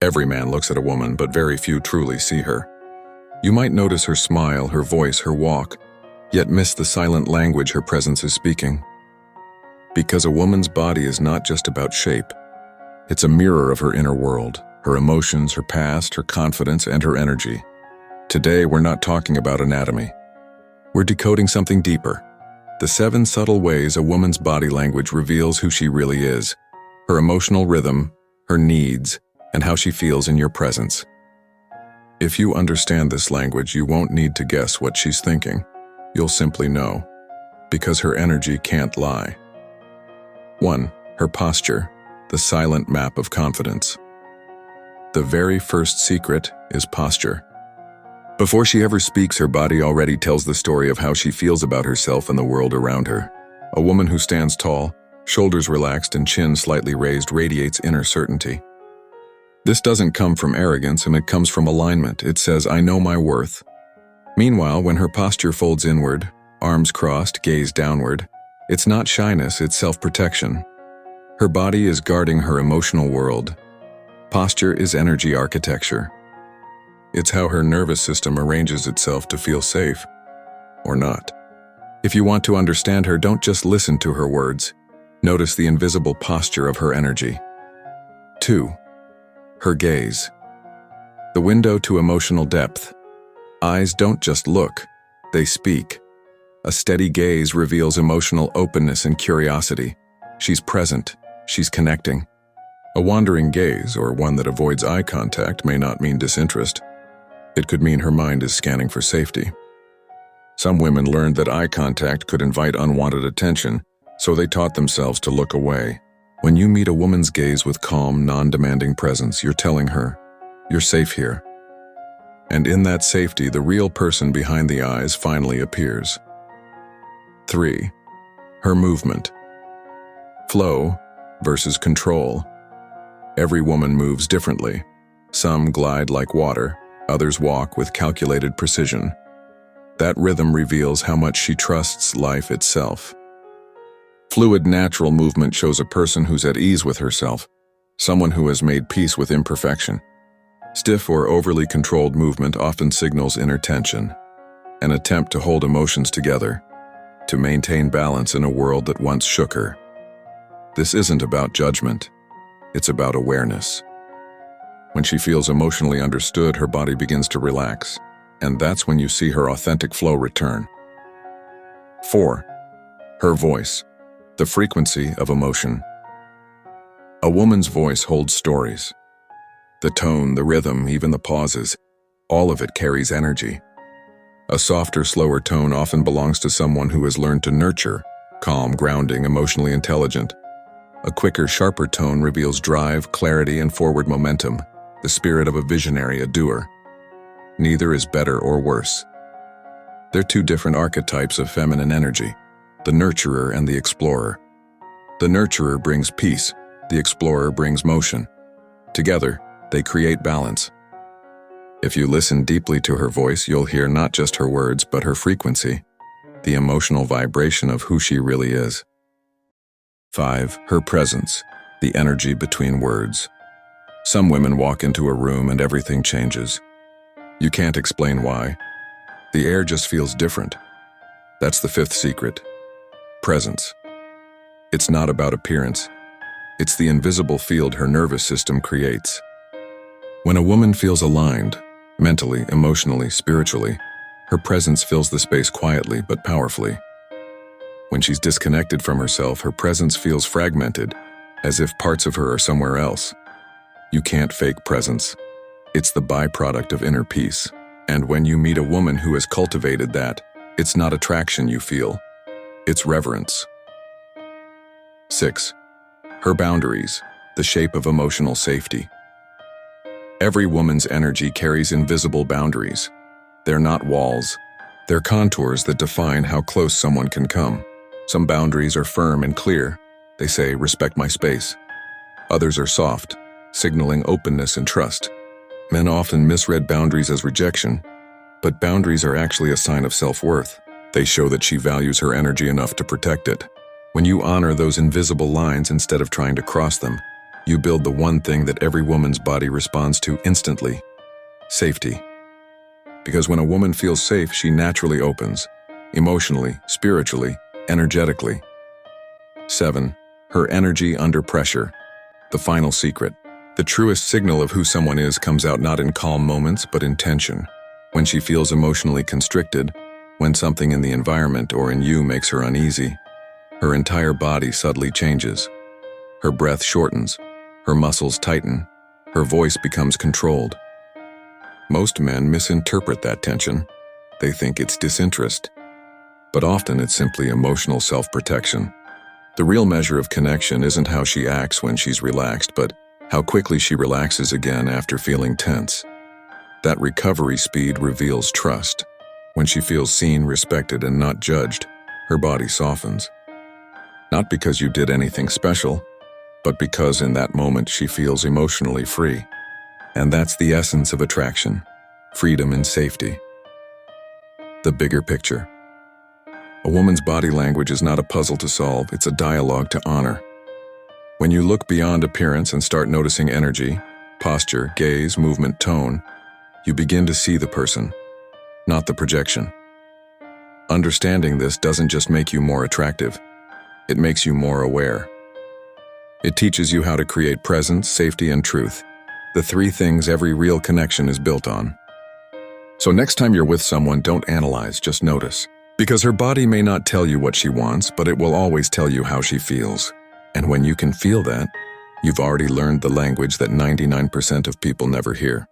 Every man looks at a woman, but very few truly see her. You might notice her smile, her voice, her walk, yet miss the silent language her presence is speaking. Because a woman's body is not just about shape. It's a mirror of her inner world, her emotions, her past, her confidence, and her energy. Today, we're not talking about anatomy. We're decoding something deeper. The 7 subtle ways a woman's body language reveals who she really is, her emotional rhythm, her needs, and how she feels in your presence. If you understand this language, you won't need to guess what she's thinking. You'll simply know, because her energy can't lie. 1. Her posture, the silent map of confidence. The very first secret is posture. Before she ever speaks, her body already tells the story of how she feels about herself and the world around her. A woman who stands tall, shoulders relaxed and chin slightly raised, radiates inner certainty. This doesn't come from arrogance, and it comes from alignment. It says, "I know my worth." Meanwhile, when her posture folds inward, arms crossed, gaze downward, it's not shyness, it's self-protection. Her body is guarding her emotional world. Posture is energy architecture. It's how her nervous system arranges itself to feel safe, or not. If you want to understand her, don't just listen to her words. Notice the invisible posture of her energy. 2. Her gaze. The window to emotional depth. Eyes don't just look, they speak. A steady gaze reveals emotional openness and curiosity. She's present, she's connecting. A wandering gaze, or one that avoids eye contact, may not mean disinterest. It could mean her mind is scanning for safety. Some women learned that eye contact could invite unwanted attention, so they taught themselves to look away. When you meet a woman's gaze with calm, non-demanding presence, you're telling her, "You're safe here." And in that safety, the real person behind the eyes finally appears. 3. Her movement. Flow versus control. Every woman moves differently. Some glide like water, others walk with calculated precision. That rhythm reveals how much she trusts life itself. Fluid, natural movement shows a person who's at ease with herself, someone who has made peace with imperfection. Stiff or overly controlled movement often signals inner tension, an attempt to hold emotions together, to maintain balance in a world that once shook her. This isn't about judgment, it's about awareness. When she feels emotionally understood, her body begins to relax, and that's when you see her authentic flow return. 4. Her voice, the frequency of emotion. A woman's voice holds stories. The tone, the rhythm, even the pauses, all of it carries energy. A softer, slower tone often belongs to someone who has learned to nurture, calm, grounding, emotionally intelligent. A quicker, sharper tone reveals drive, clarity, and forward momentum, the spirit of a visionary, a doer. Neither is better or worse. They're 2 different archetypes of feminine energy, the nurturer and the explorer. The nurturer brings peace, the explorer brings motion. Together, they create balance. If you listen deeply to her voice, you'll hear not just her words, but her frequency, the emotional vibration of who she really is. 5. Her presence, the energy between words. Some women walk into a room and everything changes. You can't explain why. The air just feels different. That's the 5th secret. Presence. It's not about appearance. It's the invisible field her nervous system creates. When a woman feels aligned, mentally, emotionally, spiritually, her presence fills the space quietly but powerfully. When she's disconnected from herself, her presence feels fragmented, as if parts of her are somewhere else. You can't fake presence. It's the byproduct of inner peace. And when you meet a woman who has cultivated that, it's not attraction you feel, it's reverence. 6. Her boundaries, the shape of emotional safety. Every woman's energy carries invisible boundaries. They're not walls. They're contours that define how close someone can come. Some boundaries are firm and clear. They say, "Respect my space." Others are soft, signaling openness and trust. Men often misread boundaries as rejection, but boundaries are actually a sign of self-worth. They show that she values her energy enough to protect it. When you honor those invisible lines instead of trying to cross them, You build the one thing that every woman's body responds to instantly: safety. Because when a woman feels safe, she naturally opens, emotionally, spiritually, energetically. 7. Her energy under pressure. The final secret. The truest signal of who someone is comes out not in calm moments, but in tension. When she feels emotionally constricted, when something in the environment or in you makes her uneasy, her entire body subtly changes. Her breath shortens, her muscles tighten, her voice becomes controlled. Most men misinterpret that tension. They think it's disinterest. But often it's simply emotional self-protection. The real measure of connection isn't how she acts when she's relaxed, but how quickly she relaxes again after feeling tense. That recovery speed reveals trust. When she feels seen, respected, and not judged, her body softens. Not because you did anything special, but because in that moment she feels emotionally free. And that's the essence of attraction: freedom and safety. The bigger picture. A woman's body language is not a puzzle to solve, it's a dialogue to honor. When you look beyond appearance and start noticing energy, posture, gaze, movement, tone, you begin to see the person, not the projection. Understanding this doesn't just make you more attractive, it makes you more aware. It teaches you how to create presence, safety, and truth, the three things every real connection is built on. So next time you're with someone, don't analyze, just notice. Because her body may not tell you what she wants, but it will always tell you how she feels. And when you can feel that, you've already learned the language that 99% of people never hear.